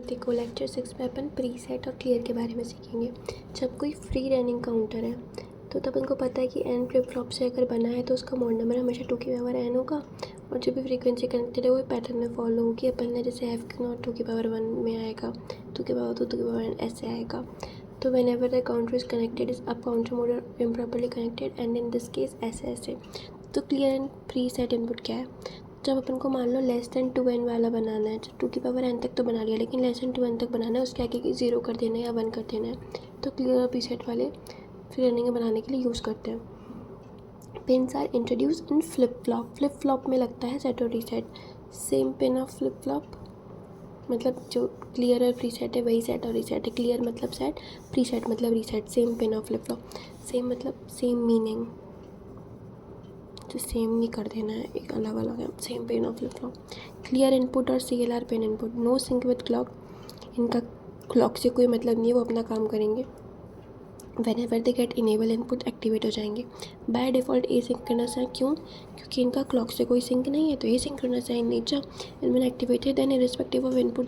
देखो लेक्चर 6 में अपन प्रीसेट और क्लियर के बारे में सीखेंगे। जब कोई फ्री रनिंग काउंटर है तो तब उनको पता है कि एन फ्लिप फ्लॉप से अगर बना है तो उसका मोड नंबर हमेशा 2 की पावर n होगा और जो भी फ्रीक्वेंसी कनेक्टेड है वो पैटर्न में फॉलो होगी। अपन ने जैसे एफ क्यू नॉट 2 की पावर 1 में आएगा, 2 की पावर 2, 2 की पावर n ऐसे आएगा। तो when ever the counter is connected is up counter mode improperly connected and in this case ऐसे ऐसे। तो clear and pre set input क्या है? जब अपन को मान लो लेस देन 2n वाला बनाना है, 2 की पावर n तक तो बना लिया लेकिन लेस देन 2n तक बनाना है, उसके आगे की 0 कर देना है या 1 कर देना है, तो क्लियर और प्रीसेट वाले फ्री रनिंग बनाने के लिए यूज़ करते हैं। Pins are introduce in flip flop. Flip flop में लगता है सेट और reset. Same pin of flip flop, मतलब जो क्लियर और प्रीसेट है वही सेट और रीसेट है। क्लियर मतलब सेट, प्रीसेट मतलब reset. Same pin of flip flop, same मतलब सेम मीनिंग, तो सेम नहीं कर देना है, एक अलग अलग है। Same pin of flip flop. Clear input और CLR pin input, no sync with clock. इनका क्लॉक से कोई मतलब नहीं है, वो अपना काम करेंगे। When they get enable input activate हो जाएंगे। बाय डिफ़ॉल्ट एसिंक्रोनस है, क्यों? क्योंकि इनका क्लॉक से कोई सिंक नहीं है, तो एसिंक्रोनस है इन नेचर। इनमें activated then irrespective of input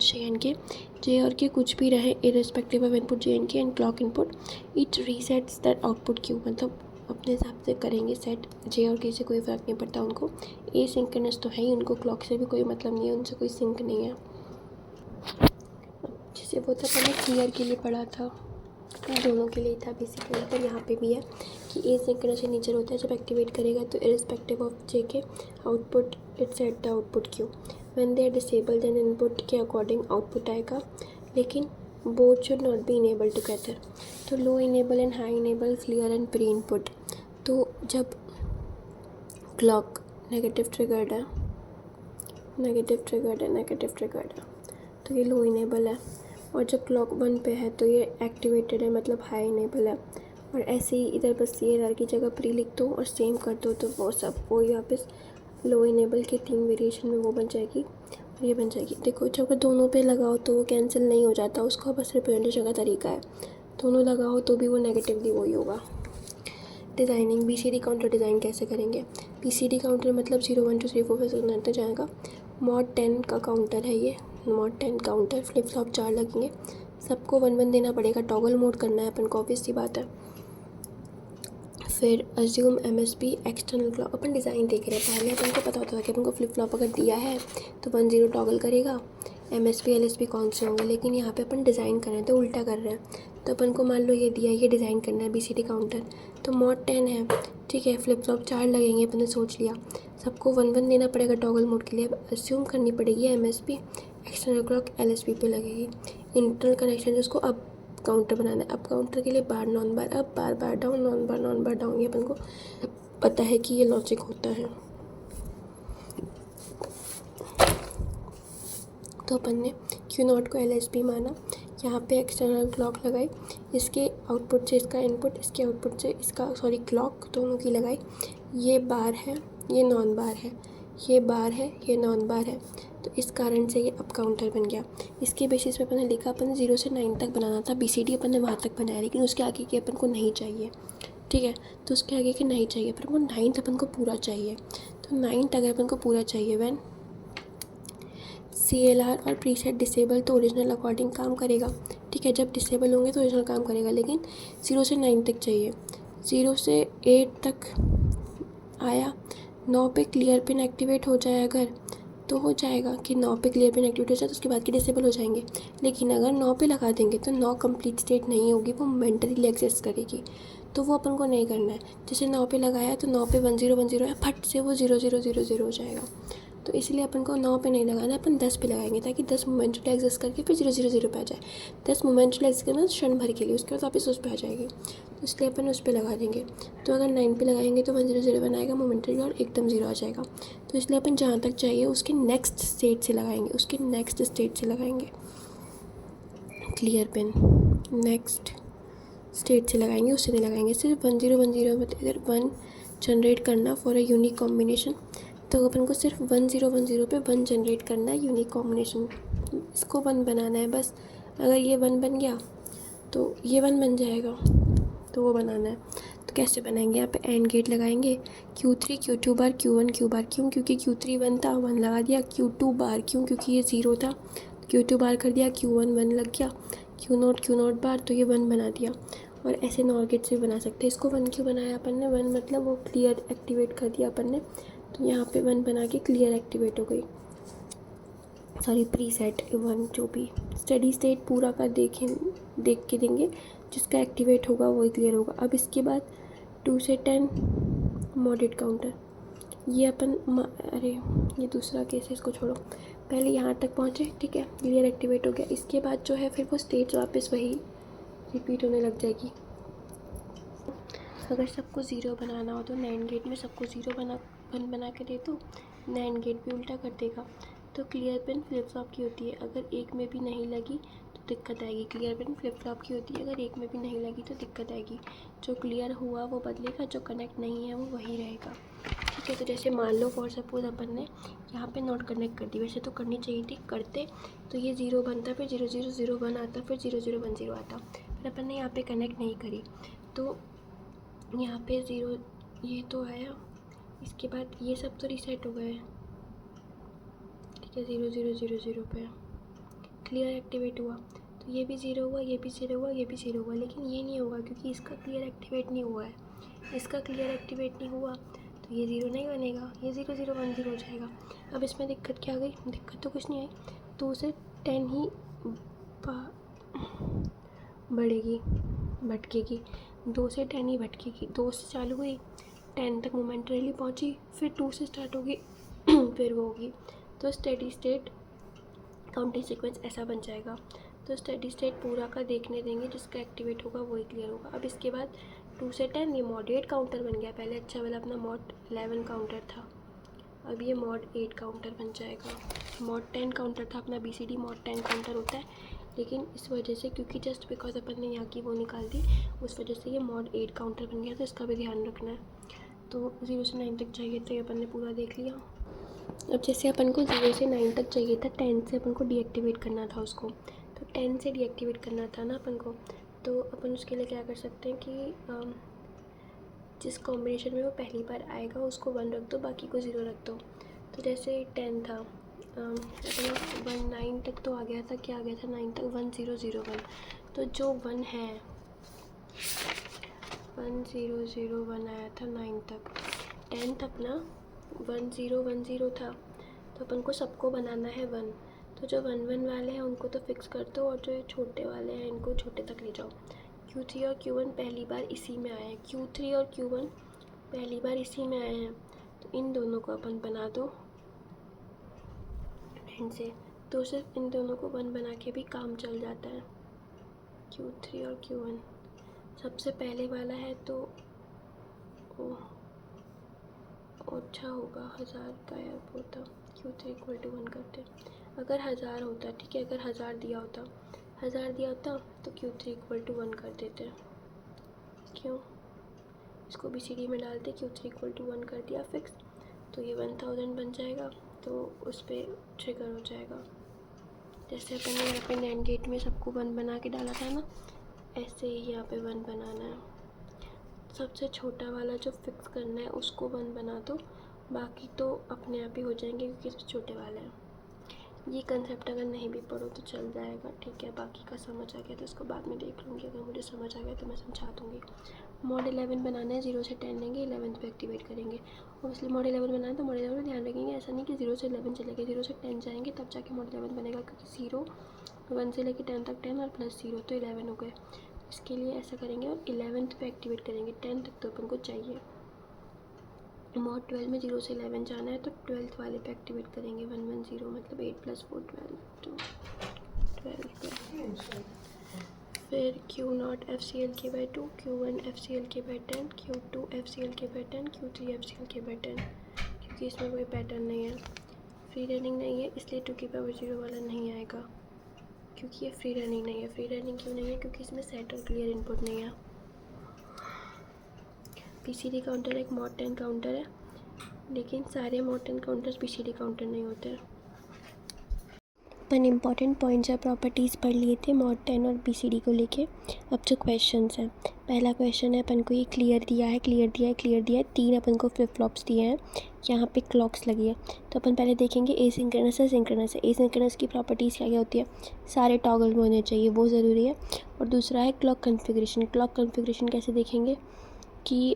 J और के कुछ भी रहे irrespective of input JNK and clock input, it resets that output Q. मतलब अपने हिसाब से करेंगे सेट, जे और के से कोई फ़र्क नहीं पड़ता उनको। एसिंक्रोनस तो है ही, उनको क्लॉक से भी कोई मतलब नहीं है, उनसे कोई सिंक नहीं है। जैसे वो था मैंने क्लियर के लिए पढ़ा था, दोनों के लिए था बेसिकली, पर यहाँ पे भी है कि एसिंक्रोनस नेचर होता है। जब एक्टिवेट करेगा तो irrespective of J K output it set the output Q. When they are disable then input के अकॉर्डिंग आउटपुट आएगा, लेकिन both should not be enable together. तो low enable and high enable, clear and pre input. तो जब clock negative triggered है, तो ये लो enable है। और जब क्लॉक 1 पे है तो ये एक्टिवेटेड है, मतलब हाई इनेबल है। और ऐसे ही इधर बस CLR की जगह प्री लिख दो और सेम कर दो, तो वो सब वही वापस लो इनेबल के 3 वेरिएशन में वो बन जाएगी और ये बन जाएगी। देखो जब दोनों पे लगाओ तो वो कैंसिल नहीं हो जाता, उसका बस रिप्रेजेंटेशन का तरीका है। दोनों लगाओ तो भी वो नेगेटिवली वही होगा। डिज़ाइनिंग, BCD काउंटर डिज़ाइन कैसे करेंगे? BCD काउंटर मतलब 0 1 2 3 4 5 6 9 तक जाएगा। मॉड 10 का काउंटर है ये, मॉड 10 काउंटर। फ्लिप फ्लॉप 4 लगेंगे, सबको 1 1 देना पड़ेगा, टॉगल मोड करना है अपन को, ऑब्वियस सी बात है। फिर अज्यूम MSB एक्सटर्नल क्लॉक। अपन डिज़ाइन देख रहे हैं, पहले अपन को पता होता था कि अपन को फ्लिप फ्लॉप अगर दिया है तो 1 0 टॉगल करेगा, MSB LSB कौन से होंगे, लेकिन यहाँ पे अपन डिज़ाइन कर रहे हैं तो उल्टा कर रहे हैं। तो अपन को मान लो ये दिया है, ये डिज़ाइन करना है BCD काउंटर, तो मॉड 10 है, ठीक है। फ्लिप फ्लॉप 4 लगेंगे, अपन ने सोच लिया, सबको 1 1 देना पड़ेगा टॉगल मोड के लिए। अब अज्यूम करनी पड़ेगी MSB एक्सटर्नल क्लॉक LSB पे लगेगी। इंटरनल कनेक्शन जिसको अब काउंटर बनाना है, अब काउंटर के लिए बार नॉन बार अप, बार बार डाउन, नॉन बार डाउन, ये अपन को पता है कि ये लॉजिक होता है। तो अपन ने Q0 को LSB माना, यहाँ पे एक्सटर्नल क्लॉक लगाई, इसके आउटपुट से इसका इनपुट, इसके आउटपुट से इसका क्लॉक दोनों की लगाई। ये बार है, ये नॉन बार है, ये बार है, ये नॉन बार है, तो इस कारण से ये अप काउंटर बन गया। इसके बेसिस पे अपन ने लिखा, अपन 0 से 9 तक बनाना था, BCD अपन ने वहाँ तक बनाया, लेकिन उसके आगे के अपन को नहीं चाहिए, ठीक है। तो उसके आगे के नहीं चाहिए, पर अपन को 9th अपन को पूरा चाहिए। तो 9th अगर अपन को पूरा चाहिए, वैन CLR और प्रीसेट डिसेबल तो ओरिजिनल अकॉर्डिंग काम करेगा, ठीक है। जब डिसेबल होंगे तो ओरिजिनल काम करेगा, लेकिन 0 से 9 तक चाहिए। 0 से 8 तक आया, 9 पे क्लियर पिन एक्टिवेट हो जाए अगर, तो हो जाएगा कि 9 पे क्लियर पिन एक्टिवेट हो जाए तो उसके बाद के डिसेबल हो जाएंगे। लेकिन अगर 9 पे लगा देंगे तो 9 कंप्लीट स्टेट नहीं होगी, वो मोमेंटरीली एग्जिस्ट करेगी, तो वो अपन को नहीं करना है। जैसे 9 पे लगाया तो 9 पे 1 0 1 0 है, फट से वो 0 0 0 0 हो जाएगा। तो इसलिए अपन को 9 पे नहीं लगाना, अपन 10 पे लगाएंगे, ताकि 10 मोमेंटली एग्जिस्ट करके फिर 0 0 0 पे आ जाए। 10 मोमेंटली एग्जिस्ट करना क्षण भर के लिए, उसके बाद वापस उस पर आ जाएगी, तो इसलिए अपन उस पर लगा देंगे। तो अगर 9 पे लगाएंगे तो 1 0 0 बनाएगा मोमेंटली और एकदम 0 आ जाएगा। तो इसलिए अपन जहाँ तक चाहिए उसके नेक्स्ट स्टेट से लगाएंगे, उसके नेक्स्ट स्टेट से लगाएंगे। क्लियर पिन नेक्स्ट स्टेट से लगाएंगे, उससे नहीं लगाएंगे। सिर्फ 1 0 1 0 अगर 1 जनरेट करना फॉर अ यूनिक कॉम्बिनेशन, तो अपन को सिर्फ 1 0 1 0 पे 1 जनरेट करना है यूनिक कॉम्बिनेशन, इसको 1 बनाना है बस। अगर ये 1 बन गया तो ये 1 बन जाएगा, तो वो बनाना है। तो कैसे बनाएंगे? यहाँ पे एंड गेट लगाएंगे, Q3 Q2 बार Q1 Q बार, क्यों? क्योंकि Q3 1 था, 1 लगा दिया। Q2 बार क्यों? क्योंकि ये 0 था, Q2 बार कर दिया, Q1 1 लग गया, Q0 बार, तो ये 1 बना दिया। और ऐसे नॉर गेट से बना सकते हैं। इसको 1 क्यों बनाया अपन ने, 1 मतलब वो क्लियर एक्टिवेट कर दिया अपन ने, तो यहाँ पे 1 बना के क्लियर एक्टिवेट हो गई, सॉरी प्रीसेट 1। जो भी स्टेडी स्टेट पूरा का देख के देंगे, जिसका एक्टिवेट होगा वही क्लियर होगा। अब इसके बाद 2 से 10 मॉडेट काउंटर, ये अपन अरे ये दूसरा केस है, इसको छोड़ो, पहले यहाँ तक पहुँचे, ठीक है, क्लियर एक्टिवेट हो गया। इसके बाद जो है फिर वो स्टेज वापस वही रिपीट होने लग जाएगी। अगर सबको ज़ीरो बनाना हो तो नैंड गेट में सबको ज़ीरो बना के दे दो, नैंड गेट भी उल्टा कर देगा। तो क्लियर पिन फ्लिप फ्लॉप की होती है, अगर एक में भी नहीं लगी तो दिक्कत आएगी। क्लियर पिन फ्लिप फ्लॉप की होती है, अगर एक में भी नहीं लगी तो दिक्कत आएगी। जो क्लियर हुआ वो बदलेगा, जो कनेक्ट नहीं है वो वही रहेगा, ठीक है। तो जैसे मान लो फॉर सपोज अपन ने यहाँ पे नॉट कनेक्ट कर दी, वैसे तो करनी चाहिए थी, करते तो ये 0 बनता, फिर 0 0 0 1 आता, फिर 0 0 1 0 आता, फिर अपन ने यहाँ पे कनेक्ट नहीं करी तो यहाँ पे 0 ये तो आया। इसके बाद ये सब तो रीसेट हो गए, ठीक है, 0 0 0 0 पे क्लियर एक्टिवेट हुआ, तो ये भी 0 हुआ, ये भी 0 हुआ, ये भी 0 हुआ, लेकिन ये नहीं होगा क्योंकि इसका क्लियर एक्टिवेट नहीं हुआ है। इसका क्लियर एक्टिवेट नहीं हुआ तो ये 0 नहीं बनेगा, ये 0 0 1 0 हो जाएगा। अब इसमें दिक्कत क्या आ गई, दिक्कत तो कुछ नहीं आई, 2 से 10 ही बढ़ेगी, भटकेगी, 2 से 10 ही भटकेगी। 2 से चालू हुई, 10 तक मोमेंटरीली पहुंची, फिर 2 से स्टार्ट होगी फिर वो होगी। तो स्टेडी स्टेट काउंटिंग सीक्वेंस ऐसा बन जाएगा। तो स्टेडी स्टेट पूरा का देखने देंगे, जिसका एक्टिवेट होगा वही क्लियर होगा। अब इसके बाद 2 से 10 ये मॉड 8 काउंटर बन गया, पहले अच्छा वाला अपना मॉड 11 काउंटर था, अब ये मॉड 8 काउंटर बन जाएगा। मॉड 10 काउंटर था अपना, BCD मॉड 10 काउंटर होता है, लेकिन इस वजह से क्योंकि जस्ट बिकॉज अपन ने यहाँ की वो निकाल दी, उस वजह से ये मॉड 8 काउंटर बन गया, तो इसका भी ध्यान रखना है। तो 0 से 9 तक चाहिए, तो ये अपन ने पूरा देख लिया। अब जैसे अपन को 0 से 9 तक चाहिए था, 10 से अपन को डीएक्टिवेट करना था उसको, तो 10 से डीएक्टिवेट करना था ना अपन को, तो अपन उसके लिए क्या कर सकते हैं कि जिस कॉम्बिनेशन में वो पहली बार आएगा उसको 1 रख दो, बाकी को 0 रख दो। तो जैसे 10 था, अपना 1 9 तक तो आ गया था, क्या आ गया था 9 तक, 1 0 0 1, तो जो 1 है 1 0 0 1 आया था 9 तक, 10 तक ना 1 0 1 0 था, तो अपन को सबको बनाना है 1, तो जो 1 1 वाले हैं उनको तो फिक्स कर दो, और जो ये छोटे वाले हैं इनको छोटे तक ले जाओ। Q3 और Q1 पहली बार इसी में आए हैं, Q3 और Q1 पहली बार इसी में आए हैं, तो इन दोनों को अपन बना दो एंड से, तो सिर्फ इन दोनों को 1 बना के भी काम चल जाता है। Q3 और Q1 सबसे पहले वाला है तो अच्छा होगा, 1000 का यार होता, Q3 = 1 करते, अगर 1000 होता, ठीक है, अगर 1000 दिया होता तो Q3 = 1 कर देते। क्यों, इसको BCD में डालते, Q3 = 1 कर दिया फिक्स, तो ये 1000 बन जाएगा, तो उस पर ट्रिगर हो जाएगा। जैसे अपन ने यहाँ पे नैंड गेट में सबको 1 बना के डाला था ना, ऐसे ही यहाँ पे 1 बनाना है। सबसे छोटा वाला जो फिक्स करना है उसको 1 बना दो, बाकी तो अपने आप ही हो जाएंगे क्योंकि सब छोटे वाले हैं। ये कंसेप्ट अगर नहीं भी पढ़ो तो चल जाएगा, ठीक है, बाकी का समझ आ गया तो इसको बाद में देख लूँगी, अगर मुझे समझ आ गया तो मैं समझा दूँगी। मॉड 11 बनाना है, 0 से 10 लेंगे, 11th पे एक्टिवेट करेंगे। ऑब्वियसली मॉड 11 बनाना है तो मॉड 11 में ध्यान रखेंगे, ऐसा नहीं कि 0 से 11 चलेगा, 0 से 10 जाएंगे तब जाके मॉड 11 बनेगा, क्योंकि 0 1 से लेकर 10 तक 10 और प्लस 0 तो 11 हो गए। इसके लिए ऐसा करेंगे और 11th पे एक्टिवेट करेंगे, 10 तक तो अपन को चाहिए। मॉड 12 में 0 से 11 जाना है तो 12th वाले पे एक्टिवेट करेंगे, 1 1 0 मतलब 8 + 4 12 तो 12 पे। फिर Q0 FCLK/2, Q1 FCLK/10, Q2 FCLK/10, Q3 FCLK/10, क्योंकि इसमें कोई पैटर्न नहीं है, फ्री रनिंग नहीं है, इसलिए 2⁻0 वाला नहीं आएगा, क्योंकि ये फ्री रनिंग नहीं है। फ्री रनिंग क्यों नहीं है, क्योंकि इसमें सेट और क्लियर इनपुट नहीं है। BCD काउंटर एक मॉड 10 काउंटर है, लेकिन सारे मॉड 10 काउंटर्स BCD काउंटर नहीं होते हैं। अपन इम्पॉर्टेंट पॉइंट्स या प्रॉपर्टीज़ पढ़ लिए थे मॉड 10 और BCD को लेके। अब जो क्वेश्चंस हैं, पहला क्वेश्चन है अपन को ये क्लियर दिया है 3 अपन को फ्लिप फ्लॉप्स दिए हैं, यहाँ पे क्लॉक्स लगी है। तो अपन पहले देखेंगे एसिंक्रोनस है सिंक्रोनस है। एसिंक्रोनस की प्रॉपर्टीज़ क्या क्या होती है, सारे टॉगल में होने चाहिए, वो ज़रूरी है। और दूसरा है क्लॉक कन्फिग्रेशन। क्लॉक कन्फिग्रेशन कैसे देखेंगे कि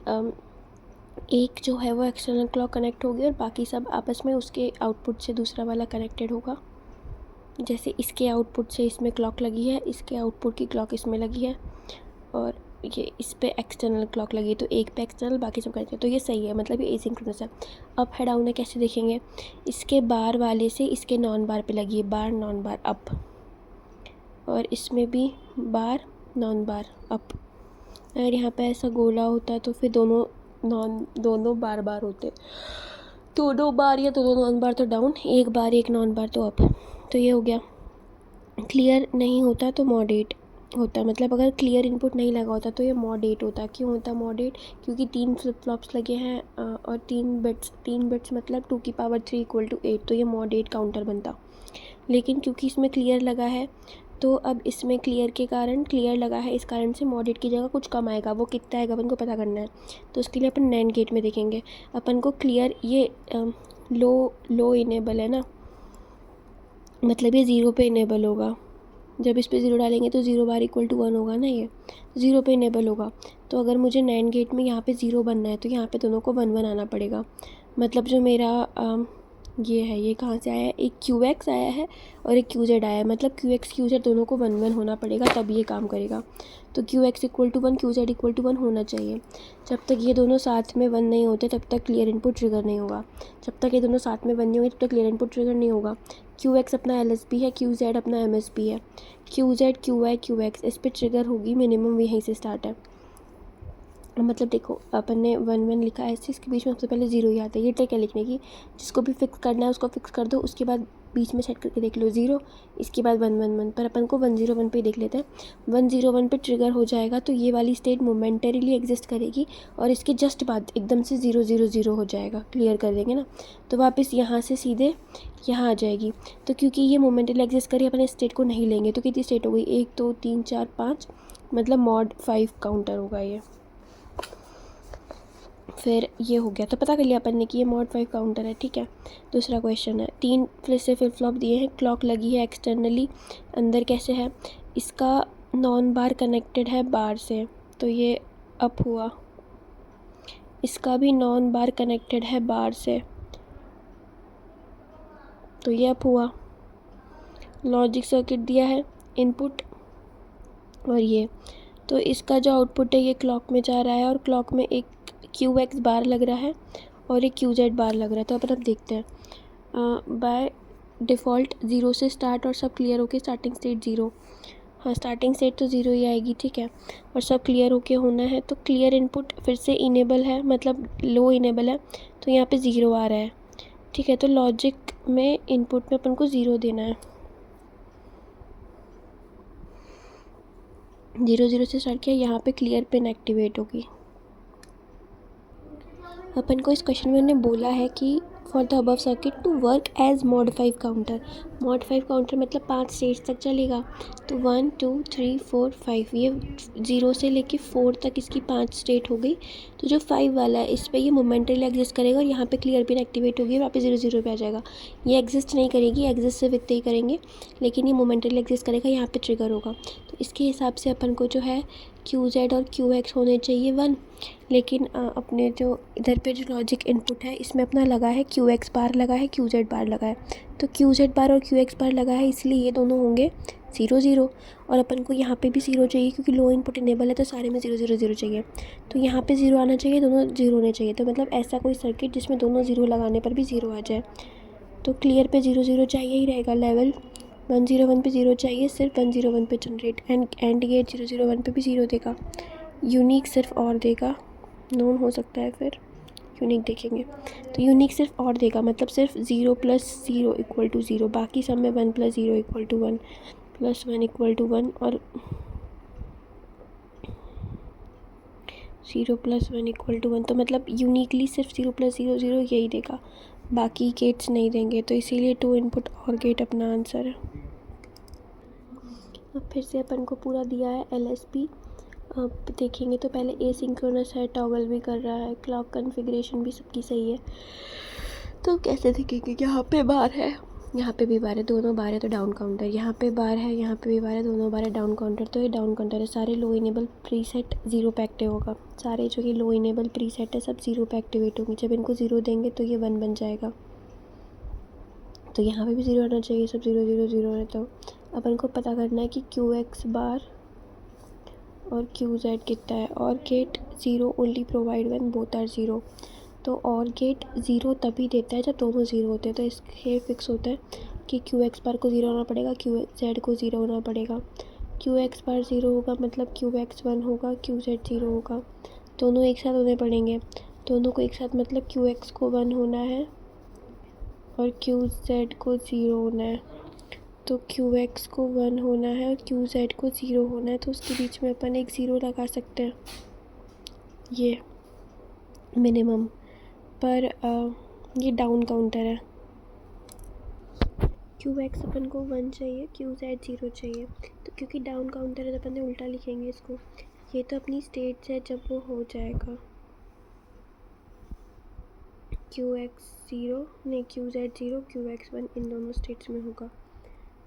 एक जो है वो एक्सटर्नल क्लॉक कनेक्ट होगी और बाकी सब आपस में उसके आउटपुट से दूसरा वाला कनेक्टेड होगा। जैसे इसके आउटपुट से इसमें क्लॉक लगी है, इसके आउटपुट की क्लॉक इसमें लगी है, और ये इस पे एक्सटर्नल क्लॉक लगी है, तो एक पे एक्सटर्नल बाकी सब कनेक्टेड, तो ये सही है, मतलब ये एसिंक्रोनस है। अप है डाउन है कैसे देखेंगे, इसके बार वाले से इसके नॉन बार पे लगी है, बार नॉन बार अप, और इसमें भी बार नॉन बार अप। अगर यहाँ पे ऐसा गोला होता तो फिर दोनों बार बार होते, दोनों बार या दोनों नॉन बार तो डाउन, एक बार एक नॉन बार तो अप। तो ये हो गया। क्लियर नहीं होता तो मॉडेट होता, मतलब अगर क्लियर इनपुट नहीं लगा होता तो ये मॉडेट होता। क्यों होता मॉडेट, क्योंकि 3 फ्लिप फ्लॉप्स लगे हैं और 3 बिट्स मतलब 2 की पावर 3 = 8, तो ये मॉडेट काउंटर बनता। लेकिन क्योंकि इसमें क्लियर लगा है तो अब इसमें क्लियर लगा है, इस कारण से मॉडेट की जगह कुछ कम आएगा। वो कितना आएगा अपन को पता करना है, तो उसके लिए अपन नैंड गेट में देखेंगे। अपन को क्लियर ये लो इनेबल है ना, मतलब ये 0 पे इनेबल होगा। जब इस पे 0 डालेंगे तो 0 बार = 1 होगा ना, ये 0 पे इनेबल होगा। तो अगर मुझे नैंड गेट में यहाँ पे 0 बनना है तो यहाँ पे दोनों को 1 1 आना पड़ेगा। मतलब जो मेरा ये है, ये कहाँ से आया है, एक QX आया है और एक QZ आया है, मतलब QX QZ दोनों को 1 1 होना पड़ेगा तब ये काम करेगा। तो QX = 1 QZ = 1 होना चाहिए। जब तक ये दोनों साथ में 1 नहीं होते तब तक क्लियर इनपुट ट्रिगर नहीं होगा। जब तक ये दोनों साथ में 1 नहीं होंगे तब तक क्लियर इनपुट ट्रिगर नहीं होगा। QX अपना LSB है, QZ अपना MSB है, QZ QY QX इस पर ट्रिगर होगी मिनिमम, यहीं से स्टार्ट है। मतलब देखो अपन ने 1 1 लिखा है, इसके बीच में सबसे पहले 0 ही आता है। ये ट्रिक है लिखने की, जिसको भी फिक्स करना है उसको फिक्स कर दो, उसके बाद बीच में सेट करके देख लो 0, इसके बाद 1 1 1। पर अपन को 1 0 1 पे देख लेते हैं। 1 0 1 पे ट्रिगर हो जाएगा तो ये वाली स्टेट मोमेंटरीली एग्जिस्ट करेगी और इसके जस्ट बाद एकदम से 0 0 0 हो जाएगा। क्लियर कर देंगे ना, तो वापस यहाँ से सीधे यहाँ आ जाएगी। तो क्योंकि ये मोमेंटरीली एग्जिस्ट करी, अपन इस स्टेट को नहीं लेंगे। तो कितनी स्टेट हो गई, 1 2 3 4 5, मतलब मॉड 5 काउंटर होगा ये। फिर ये हो गया, तो पता कर लिया अपन ने कि ये मॉड 5 काउंटर है। ठीक है, दूसरा क्वेश्चन है, 3 फिर से फ्लिप फ्लॉप दिए हैं, क्लॉक लगी है एक्सटर्नली, अंदर कैसे है, इसका नॉन बार कनेक्टेड है बार से, तो ये अप हुआ। इसका भी नॉन बार कनेक्टेड है बार से, तो ये अप हुआ। लॉजिक सर्किट दिया है इनपुट और ये, तो इसका जो आउटपुट है ये क्लॉक में जा रहा है और क्लॉक में एक QX बार लग रहा है और एक QZ बार लग रहा है। तो अपन अब देखते हैं। बाय डिफ़ॉल्ट 0 से स्टार्ट और सब क्लियर होके स्टार्टिंग स्टेट 0, हाँ स्टार्टिंग स्टेट तो 0 ही आएगी। ठीक है, और सब क्लियर होके होना है, तो क्लियर इनपुट फिर से इनेबल है, मतलब लो इनेबल है, तो यहाँ पे 0 आ रहा है। ठीक है, तो लॉजिक में इनपुट में अपन को 0 देना है। 0 0 से स्टार्ट किया, यहाँ पे क्लियर पिन एक्टिवेट होगी। अपन को इस क्वेश्चन में उन्होंने बोला है कि for the above circuit to work as mod 5 counter. Mod 5 counter मतलब 5 स्टेज तक चलेगा, तो 1 2 3 4 5, ये 0 से लेके 4 तक इसकी 5 स्टेट हो गई। तो जो 5 वाला है इस पर ये मोमेंटली एग्जिस्ट करेगा और यहाँ पे क्लियर पिन एक्टिवेट होगी, वहाँ पे 0 0 पे आ जाएगा। ये एग्जिस्ट नहीं करेगी, एग्जिस्ट सिर्फ इतने ही करेंगे, लेकिन ये मोमेंटली एग्जिस्ट करेगा, यहाँ पे ट्रिगर होगा। तो इसके हिसाब से अपन को जो है QZ और QX होने चाहिए 1, लेकिन अपने जो इधर पे जो लॉजिक इनपुट है इसमें अपना लगा है QX बार लगा है, QZ बार लगा है, तो QZ बार और QX बार लगा है, इसलिए ये दोनों होंगे 0 0। और अपन को यहाँ पे भी 0 चाहिए क्योंकि लो इनपुट इनेबल है, तो सारे में 0 0 0 चाहिए, तो यहाँ पे 0 आना चाहिए, दोनों 0 होने चाहिए। तो मतलब ऐसा कोई सर्किट जिसमें दोनों 0 लगाने पर भी 0 आ जाए, तो क्लियर पे 0 0 चाहिए ही रहेगा। लेवल 1 0 1 पे 0 चाहिए, सिर्फ 1 0 1 पे जनरेट, एंड गेट 0 0 1 पे भी 0 देगा। यूनिक सिर्फ और देगा, नोन हो सकता है, फिर यूनिक देखेंगे। तो यूनिक सिर्फ और देगा, मतलब सिर्फ 0 + 0 = 0, बाकी सब में 1 + 0 = 1 + 1 = 1 और 0 + 1 = 1, तो मतलब यूनिकली सिर्फ 0 + 0 0 यही देगा, बाकी गेट्स नहीं देंगे। तो इसीलिए 2 इनपुट और गेट अपना आंसर है। अब फिर से अपन को पूरा दिया है LSB। अब देखेंगे तो पहले एसिंक्रोनस है, टॉगल भी कर रहा है, क्लॉक कॉन्फ़िगरेशन भी सबकी सही है। तो कैसे देखेंगे, यहाँ पे बार है, यहाँ पे भी बार है, दोनों बार है तो डाउन काउंटर, यहाँ पे बार है, यहाँ पे भी बार है, दोनों बार है डाउन काउंटर, तो ये डाउन काउंटर है। सारे लो इनेबल प्रीसेट 0 पे एक्टिव होगा, सारे जो ये लो इनेबल प्रीसेट है सब 0 पे एक्टिवेट होंगे। जब इनको 0 देंगे तो ये 1 बन जाएगा, तो यहाँ पे भी 0 आना चाहिए, सब 0 0 0 है। तो अपन को पता करना है कि QX बार और QZ कितना है। और gate 0 only provide when both are 0। तो और गेट 0 तभी देता है जब दोनों 0 होते हैं। तो इसके फिक्स होता है कि QX बार को 0 होना पड़ेगा, QZ को 0 होना पड़ेगा। QX बार 0 होगा मतलब QX 1 होगा, QZ 0 होगा, दोनों एक साथ होने पड़ेंगे। दोनों को एक साथ मतलब QX को 1 होना है और QZ को 0 होना है। तो QX को 1 होना है और QZ को 0 होना है, तो उसके बीच में अपन एक 0 लगा सकते हैं, ये मिनिमम। पर ये डाउन काउंटर है। QX अपन को 1 चाहिए, QZ 0 चाहिए। तो क्योंकि डाउन काउंटर है तो अपन ने उल्टा लिखेंगे इसको। ये तो अपनी स्टेट्स है, जब वो हो जाएगा QX 0 नहीं QZ 0 QX 1 इन दोनों स्टेट्स में होगा।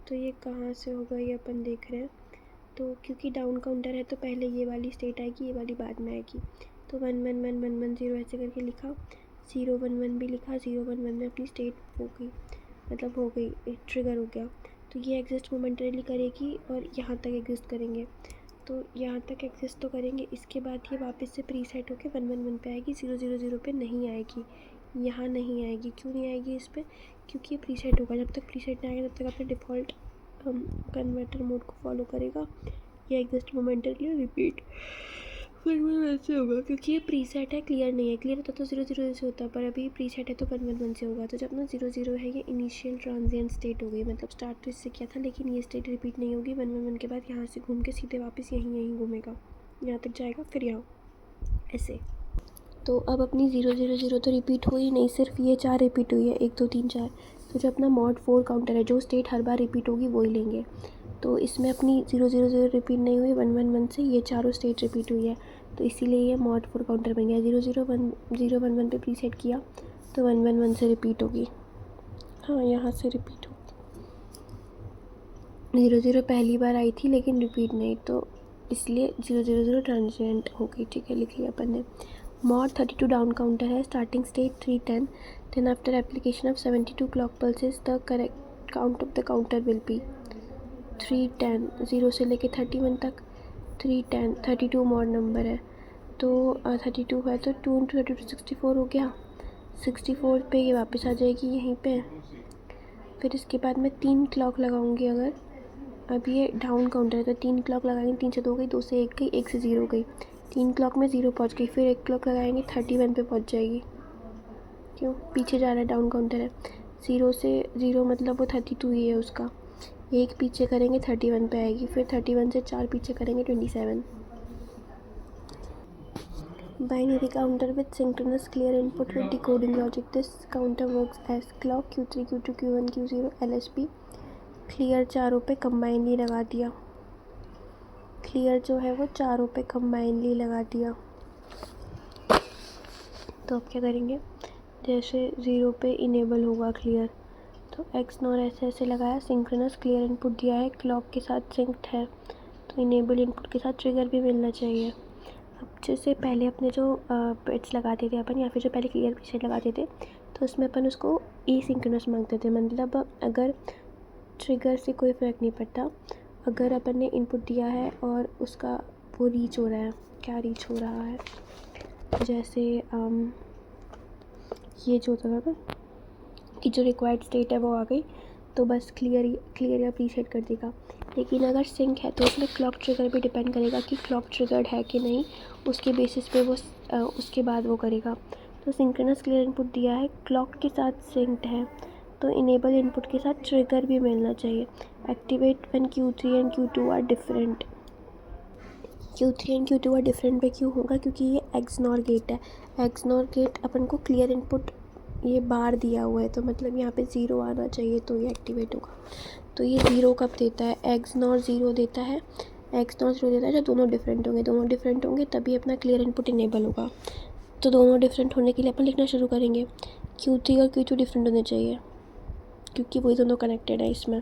तो ये कहाँ से होगा ये अपन देख रहे हैं। तो क्योंकि डाउन काउंटर है तो पहले ये वाली स्टेट आएगी, ये वाली बाद में आएगी। तो 1 1 1 1 1 0 ऐसे करके लिखा, 0 1 1 भी लिखा, 0 1 1 में अपनी स्टेट हो गई, मतलब हो गई, ट्रिगर हो गया। तो ये एग्जिस्ट मोमेंटरीली करेगी और यहाँ तक एग्जिस्ट करेंगे। तो यहाँ तक एग्जिस्ट तो करेंगे, इसके बाद ये वापस से प्रीसेट होकर 1 1 1 पे आएगी, 0 0 0 पे नहीं आएगी, यहाँ नहीं आएगी। क्यों नहीं आएगी इस पर, क्योंकि ये प्रीसेट होगा। जब तक प्रीसेट नहीं आएगा तब तक अपने डिफ़ॉल्ट कन्वर्टर मोड को फॉलो करेगा। ये एग्जिस्ट मोमेंटरीली रिपीट फिर भी वैसे होगा, क्योंकि ये प्रीसेट है, क्लियर नहीं है। क्लियर होता तो 0 0 से होता, पर अभी प्रीसेट है तो 1 1 1 से होगा। तो जब ना 0 0 है ये इनिशियल ट्रांजिएंट स्टेट हो गई, मतलब स्टार्ट तो इससे किया था लेकिन ये स्टेट रिपीट नहीं होगी। 1 1 1 के बाद यहाँ से घूम के सीधे वापस यहीं घूमेगा, यहाँ तक जाएगा फिर यहाँ ऐसे। तो अब अपनी 0 0 0 तो रिपीट हुई नहीं, सिर्फ ये 4 रिपीट हुई है, 1 2 3 4। तो जो अपना मॉड 4 काउंटर है, जो स्टेट हर बार रिपीट होगी वही लेंगे। तो इसमें अपनी 0 0 0 रिपीट नहीं हुई, 1 1 1 से ये चारों स्टेट रिपीट हुई है, तो इसीलिए ये मॉड 4 काउंटर बन गया। 0 0 1 1 पे प्रीसेट किया तो 1 1 1 से रिपीट होगी, हाँ यहाँ से रिपीट होगी। 0 0 पहली बार आई थी लेकिन रिपीट नहीं, तो इसलिए 0 0 0 ट्रांजिएंट हो गई, ठीक है, लिख लिया अपन ने। मॉड 32 डाउन काउंटर है, starting state 310, then after application of 72 clock pulses the correct count of the counter will be 310, 0 से लेके 31 तक 310। 32 मॉड नंबर है, तो 32 है तो 2 × 32 64 हो गया। 64 पे ये वापस आ जाएगी यहीं पे। फिर इसके बाद मैं 3 क्लॉक लगाऊंगी। अगर अब ये डाउन काउंटर है तो 3 क्लॉक लगाएंगे, 3 से 2 गई, 2 से 1 गई, 1 से 0 गई, 3 क्लॉक में 0 पहुंच गई। फिर 1 क्लॉक लगाएंगे 31 पे पहुंच जाएगी। क्यों, पीछे जा रहा है, डाउन काउंटर है। 0 से 0 मतलब वो 32 ही है उसका, 1 पीछे करेंगे 31 पे आएगी। फिर 31 से 4 पीछे करेंगे 27। Binary counter with synchronous clear input with decoding logic, this counter works as clock Q3 Q2 Q1 Q0 LSB। Clear चारों पे कंबाइनली लगा दिया, क्लियर जो है वो चारों पे कंबाइनली लगा दिया। तो अब क्या करेंगे, जैसे 0 पे इनेबल होगा क्लियर, तो XNOR ऐसे ऐसे लगाया, सिंक्रोनस क्लियर इनपुट दिया है, क्लॉक के साथ सिंक्ड है, तो इनेबल इनपुट के साथ ट्रिगर भी मिलना चाहिए। अब जैसे पहले अपने जो बिट्स लगाते थे अपन, या फिर जो पहले क्लियर प्रीसेट लगाते थे, तो उसमें अपन उसको एसिंक्रोनस मांगते थे, मतलब अगर ट्रिगर से कोई फ़र्क नहीं पड़ता, अगर अपन ने इनपुट दिया है और उसका वो रीच हो रहा है, क्या रीच हो रहा है, जैसे ये जो होता था कि जो रिक्वायर्ड स्टेट है वो आ गई, तो बस क्लियर या प्रीसेट कर देगा। लेकिन अगर सिंक है तो उसमें क्लॉक ट्रिगर भी डिपेंड करेगा कि क्लॉक ट्रिगर्ड है कि नहीं, उसके बेसिस पे वो उसके बाद वो करेगा। तो सिंक्रोनस क्लियर इनपुट दिया है, क्लॉक के साथ सिंक्ड है, तो इनेबल इनपुट के साथ ट्रिगर भी मिलना चाहिए। Activate when Q3 and Q2 are different. Q3 and Q2 are different पे क्यों होगा, क्योंकि ये XNOR गेट है। XNOR गेट अपन को क्लियर इनपुट ये बार दिया हुआ है, तो मतलब यहाँ पे 0 आना चाहिए तो ये एक्टिवेट होगा। तो ये 0 कब देता है, एक्स नॉट 0 देता है, एक्स नॉट 0 देता है जब दोनों डिफरेंट होंगे तभी अपना क्लियर इनपुट इनेबल होगा। तो दोनों डिफरेंट होने के लिए अपन लिखना शुरू करेंगे, Q3 और Q2 डिफरेंट होने चाहिए क्योंकि वही दोनों कनेक्टेड है। इसमें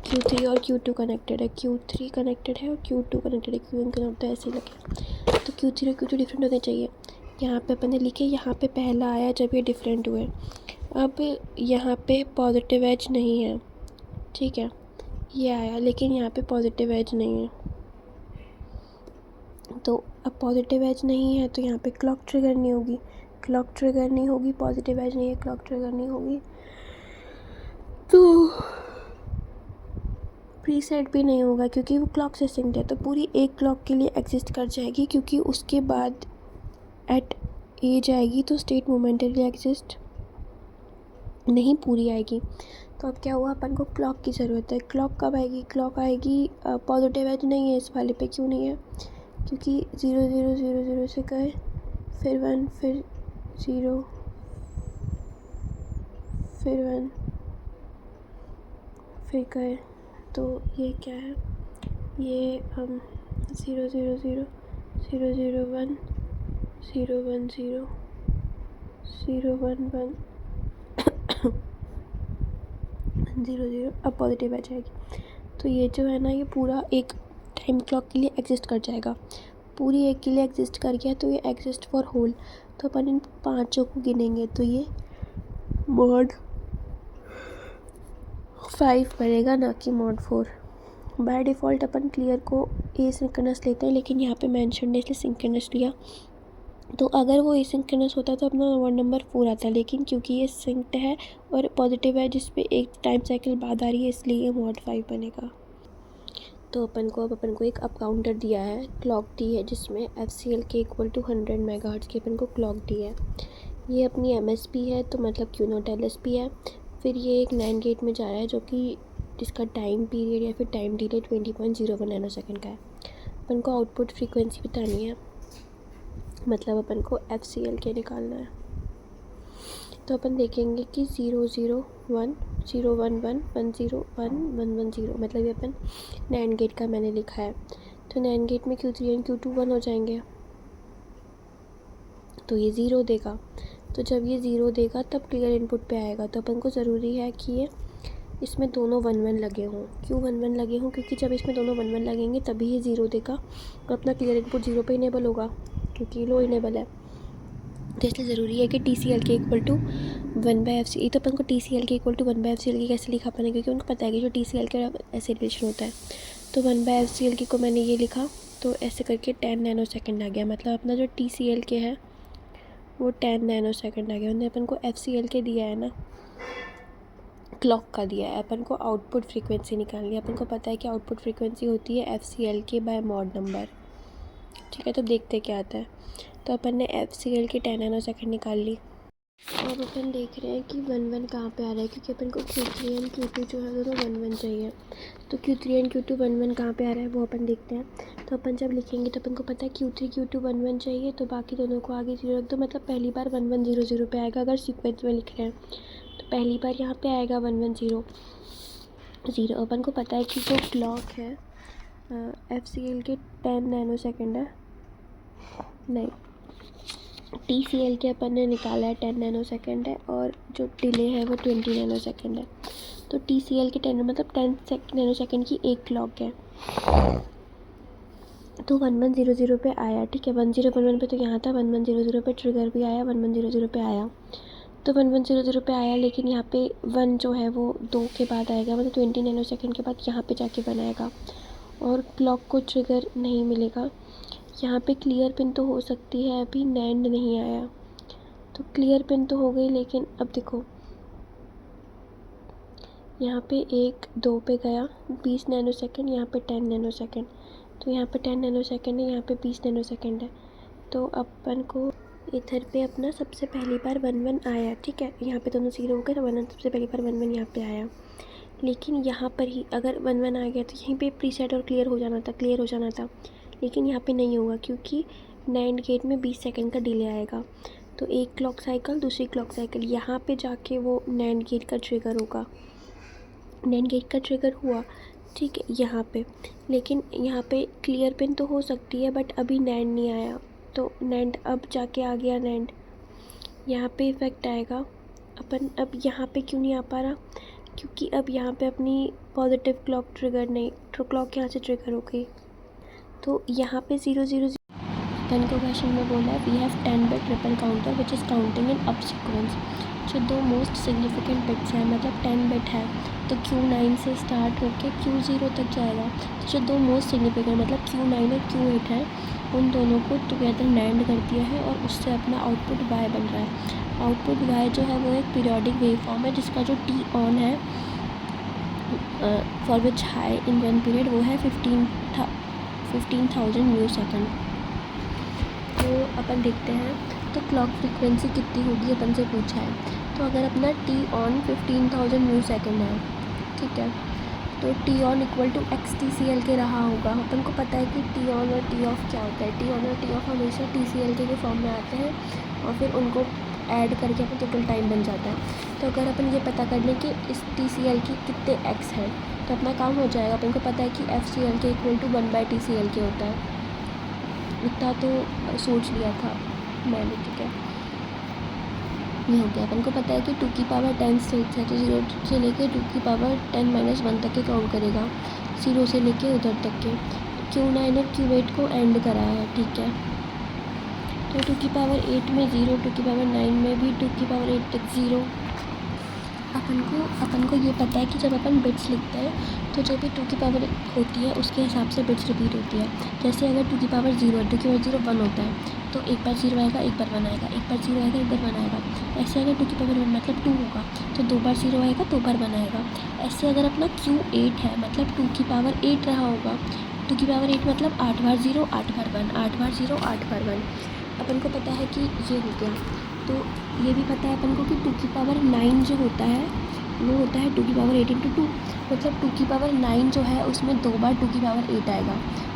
Q3 और Q2 कनेक्टेड है, Q3 कनेक्टेड है और Q2 कनेक्टेड है, Q इनका नाम तो ऐसे ही लगे। तो Q3 और Q2 डिफरेंट होने चाहिए। यहाँ पे अपन ने लिखे, यहाँ पे पहला आया जब ये डिफरेंट हुए। अब यहाँ पे पॉजिटिव एज नहीं है, ठीक है, ये आया, लेकिन यहाँ पे पॉजिटिव एज नहीं है। तो अब पॉजिटिव एज नहीं है तो यहाँ पे क्लॉक ट्रिगर नहीं होगी, पॉजिटिव एज नहीं है, क्लॉक ट्रिगर नहीं होगी, तो प्रीसेट भी नहीं होगा क्योंकि वो क्लॉक से सिंक्ड है। तो पूरी एक क्लॉक के लिए एग्जिस्ट कर जाएगी क्योंकि उसके बाद एट एज आएगी तो स्टेट मोमेंटली एग्जिस्ट नहीं पूरी आएगी। तो अब क्या हुआ, अपन को क्लॉक की ज़रूरत है। क्लॉक कब आएगी, क्लॉक आएगी, पॉजिटिव एज नहीं है इस वाले पे। क्यों नहीं है, क्योंकि 0 0 0 0 से गए, फिर 1, फिर 0, फिर 1, फिर गए। तो ये क्या है, ये 0 0 0 0 0 1 0 1 0 0 1 1 0 0। अब पॉजिटिव आ जाएगी। तो ये जो है ना, ये पूरा एक टाइम क्लॉक के लिए एग्जिस्ट कर जाएगा। पूरी एक के लिए एग्जिस्ट कर गया तो ये एग्जिस्ट फॉर होल। तो अपन इन पाँचों को गिनेंगे तो ये मॉड 5 बनेगा, ना कि mod 4। By default upon clear को ए सिंक्रोनस लेते हैं, लेकिन यहाँ पे मेंशन है इसलिए सिंक्रोनस लिया। तो अगर वो एसिंक्रोनस होता तो अपना वर्ड नंबर 4 आता, लेकिन क्योंकि ये सिंक्ड है और पॉजिटिव है जिस पे एक टाइम साइकिल बाद आ रही है, इसलिए ये मॉड 5 बनेगा। तो अपन को एक अप काउंटर दिया है, क्लॉक दी है जिसमें FCL के इक्वल टू 100 मेगाहर्ट्ज़ की अपन को क्लॉक दी है। ये अपनी MSP है तो मतलब Q0 LSP है। फिर ये एक NAND गेट में जा रहा है जो कि जिसका टाइम पीरियड या फिर टाइम डिले 20.01 नैनो सेकेंड का है। अपन को आउटपुट फ्रीक्वेंसी बतानी है, मतलब अपन को FCL के निकालना है। तो अपन देखेंगे कि 0 0 1 0 1 1 1 0 1 1 1 0, मतलब ये अपन NAND गेट का मैंने लिखा है। तो NAND गेट में Q3 और Q2 1 हो जाएंगे, तो ये 0 देगा। तो जब ये 0 देगा तब क्लियर इनपुट पे आएगा। तो अपन को ज़रूरी है कि ये इसमें दोनों 1 1 लगे हों। क्यों 1 1 लगे हों, क्योंकि जब इसमें दोनों 1 1 लगेंगे तभी ये 0 देगा और अपना क्लियर इनपुट 0 पे इनेबल होगा क्योंकि लो इनेबल है। तो इसलिए ज़रूरी है कि TCL के इक्वल टू 1/FCL। तो अपन को TCL के इक्वल टू 1/FCL की कैसे लिखा अपने, क्योंकि उनको पता है कि जो TCL का ऐसे रिलेशन होता है। तो 1/FCL की को मैंने ये लिखा, तो ऐसे करके 10 नैनो सेकेंड आ गया। मतलब अपना जो TCL के है वो 10 नैनो सेकेंड आ गया। उन्होंने अपन को FCL के दिया है ना, क्लॉक का दिया है, अपन को आउटपुट फ्रीक्वेंसी निकालनी है। अपन को पता है कि आउटपुट फ्रीक्वेंसी होती है FCL के बाय मॉड नंबर, ठीक है। तो देखते क्या आता है। तो अपन ने FCL की 10 नैनो सेकेंड निकाल ली। अब अपन देख रहे हैं कि 1 1 कहाँ पे आ रहा है, क्योंकि अपन को Q3 एंड Q2 जो है दोनों 1 1 चाहिए। तो Q3 एंड Q2 1 1 कहाँ पे आ रहा है वो अपन देखते हैं। तो अपन जब लिखेंगे तो अपन को पता है Q3 Q2 1 1 चाहिए, तो बाकी दोनों को आगे 0 रख दो। मतलब पहली बार 1 1 0 0 पे आएगा अगर सीक्वेंस में लिख रहे हैं, तो पहली बार यहाँ पे आएगा 1 1 0 0। अपन को पता है कि जो क्लॉक है FCL के 10 नैनो सेकेंड है, नहीं TCL के अपन ने निकाला है 10 नैनो सेकेंड है, और जो डिले है वो 20 नैनो सेकेंड है। तो TCL के 10 मतलब 10 नैनो सेकेंड की एक क्लॉक है। तो 1 1 0 0 पे आया, ठीक है। 1 0 1 1 पे तो यहाँ था, 1 1 0 0 पे ट्रिगर भी आया, 1 1 0 0 पे आया। तो 1 1 0 0 पे आया, लेकिन यहाँ पे 1 जो है वो 2 के बाद आएगा, मतलब 20 नैनो सेकेंड के बाद यहाँ पे जाके 1 आएगा और क्लॉक को ट्रिगर नहीं मिलेगा। यहाँ पे क्लियर पिन तो हो सकती है, अभी NAND नहीं आया, तो क्लियर पिन तो हो गई। लेकिन अब देखो यहाँ पे 1 2 पे गया 20 नैनो सेकेंड, यहाँ पे 10 नैनो सेकेंड, तो यहाँ पे 10 नैनो सेकेंड है, यहाँ पे 20 नैनो सेकेंड है। तो अपन को इधर पे अपना सबसे पहली बार 1 1 आया, ठीक है। यहाँ पे दोनों 0 हो गए, तो 1 1 सबसे पहली बार 1 1 यहाँ पे आया। लेकिन यहाँ पर ही अगर 1 1 आ गया तो यहीं पे प्रीसेट और क्लियर हो जाना था, लेकिन यहाँ पे नहीं होगा क्योंकि NAND गेट में 20 सेकंड का डिले आएगा। तो एक क्लॉक साइकिल, दूसरी क्लॉक साइकिल, यहाँ पे जाके वो नैंड गेट का ट्रिगर होगा। नैंड गेट का ट्रिगर हुआ, ठीक है, यहाँ पे, लेकिन यहाँ पे क्लियर पिन तो हो सकती है बट अभी नैंड नहीं आया, तो नैंड अब जाके आ गया नैंड, यहाँ पे इफ़ेक्ट आएगा। अपन अब यहाँ पे क्यों नहीं आ पा रहा, क्योंकि अब यहाँ पे अपनी पॉजिटिव क्लॉक ट्रिगर नहीं, तो क्लॉक यहाँ से ट्रिगर हो गई, तो यहाँ पे 0 0 अपन को क्वेश्चन में बोला है we have 10 bit triple counter which is counting in up sequence. जो दो मोस्ट सिग्निफिकेंट बिट्स हैं, मतलब 10 बिट है तो Q9 से स्टार्ट होके Q0 तक जाएगा। तो जो दो मोस्ट सिग्निफिकेंट मतलब Q9 और Q8 है, उन दोनों को टुगेदर नैंड कर दिया है और उससे अपना आउटपुट Y बन रहा है। आउटपुट Y जो है वो एक पीरियोडिक वेव फॉर्म है जिसका जो T ऑन है for which high in one period वो है 15,000 न्यू सेकेंड। तो अपन देखते हैं, तो क्लॉक फ्रिक्वेंसी कितनी होगी अपन से पूछा है। तो अगर अपना T ऑन 15,000 न्यू सेकेंड है, ठीक है, तो T on equal to XTCL के रहा होगा। अपन को पता है कि T ऑन और T ऑफ क्या होता है। T ऑन और T ऑफ हमेशा TCL के फॉर्म में आते हैं और फिर उनको ऐड करके अपन टोटल टाइम बन जाता है। तो अगर अपन ये पता कर लें कि इस TCL की कितने X हैं, तो अपना काम हो जाएगा। अपन को पता है कि FCL के इक्वल टू 1/TCL के होता है, इतना तो सोच लिया था मैंने, ठीक है, ये हो गया। अपन को पता है कि 2 की पावर 10 स्टेट्स है, तो 0 से लेके 2 की पावर 10 - 1 तक के काउंट करेगा, 0 से लेके उधर तक के। Q9 और Q8 को एंड कराया है, ठीक है, तो 2 की पावर 8 में 0, 2 की पावर 9 में भी 2 की पावर 8 तक 0। अपन को ये पता है कि जब अपन बिट्स लिखते हैं तो जब भी 2 की पावर होती है उसके हिसाब से बिट्स रिपीट होती है। जैसे अगर 2 की पावर 0 है, 2 की पावर 0 1 होता है, तो एक बार 0 आएगा, एक बार 1 आएगा, एक बार 0 आएगा, एक बार 1 आएगा। ऐसे अगर 2 की पावर 1 मतलब 2 होगा तो 2 बार 0 आएगा, 2 बार 1 आएगा। ऐसे अगर अपना Q8 है मतलब 2 की पावर 8 रहा होगा, 2 की पावर 8 मतलब 8 बार 0, 8 बार 1, 8 बार 0, 8 बार 1। अपन को पता है कि ये हो गया। तो ये भी पता है अपन को कि 2 की पावर 9 जो होता है वो होता है 2 की पावर 8 × 2, मतलब 2 की पावर 9 जो है उसमें 2 बार 2 की पावर 8 आएगा।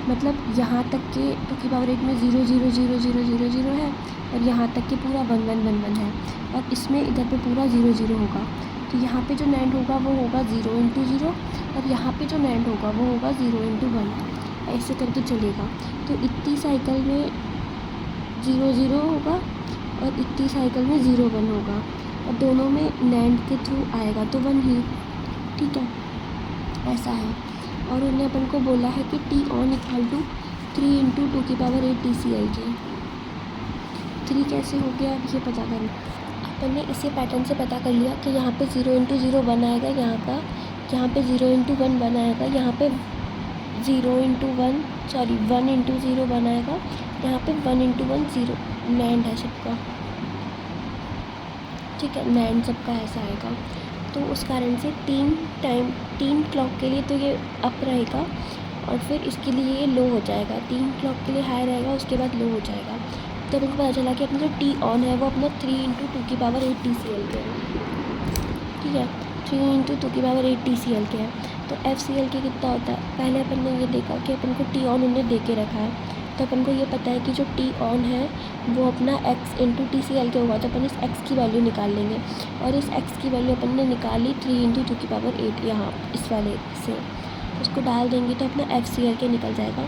मतलब यहाँ तक के 2 की पावर 8 में 0 0 0 0 0 0 है और यहाँ तक के पूरा 1 1 1 1 है, और इसमें इधर पे पूरा 0 0 होगा। तो यहाँ पे जो नैंड होगा वो होगा 0 × 0, और यहाँ पे जो नैंड होगा वो होगा 0 × 1, ऐसे करके चलेगा। तो इतनी साइकिल में 0 0 होगा और इतनी साइकिल में 0 1 होगा, और दोनों में नैंड के थ्रू आएगा तो 1 ही, ठीक है, ऐसा है। और उन्होंने अपन को बोला है कि T ऑन इक्वल टू 3 × 2 की पावर 8 TCL के। 3 कैसे हो गया अब ये पता करें। अपन ने इसी पैटर्न से पता कर लिया कि यहाँ पे 0 × 0 1 आएगा, यहाँ पे 0 × 1 1 आएगा, यहाँ पे 1 × 0 1 आएगा, यहाँ पे 1 × 1 0। नैंड है सबका, ठीक है, नैंड सबका ऐसा आएगा। तो उस कारण से 3 क्लॉक के लिए तो ये अप रहेगा और फिर इसके लिए ये लो हो जाएगा। 3 क्लॉक के लिए हाई रहेगा, उसके बाद लो हो जाएगा। तो अपन को पता चला कि अपना जो T ऑन है वो अपना 3 × 2 की पावर 8 TCL के है, ठीक है, 3 × 2 की पावर 8 TCL के है। तो FCL के कितना होता है, पहले अपन ने ये देखा कि अपन को T ऑन उन्हें दे के रखा है, तो अपन को ये पता है कि जो T ऑन है वो अपना X × TCL के होगा। तो अपन इस X की वैल्यू निकाल लेंगे, और इस X की वैल्यू अपन ने निकाली 3 × 2 की पावर 8 यहाँ इस वाले से, उसको डाल देंगे तो अपना FCL के निकल जाएगा।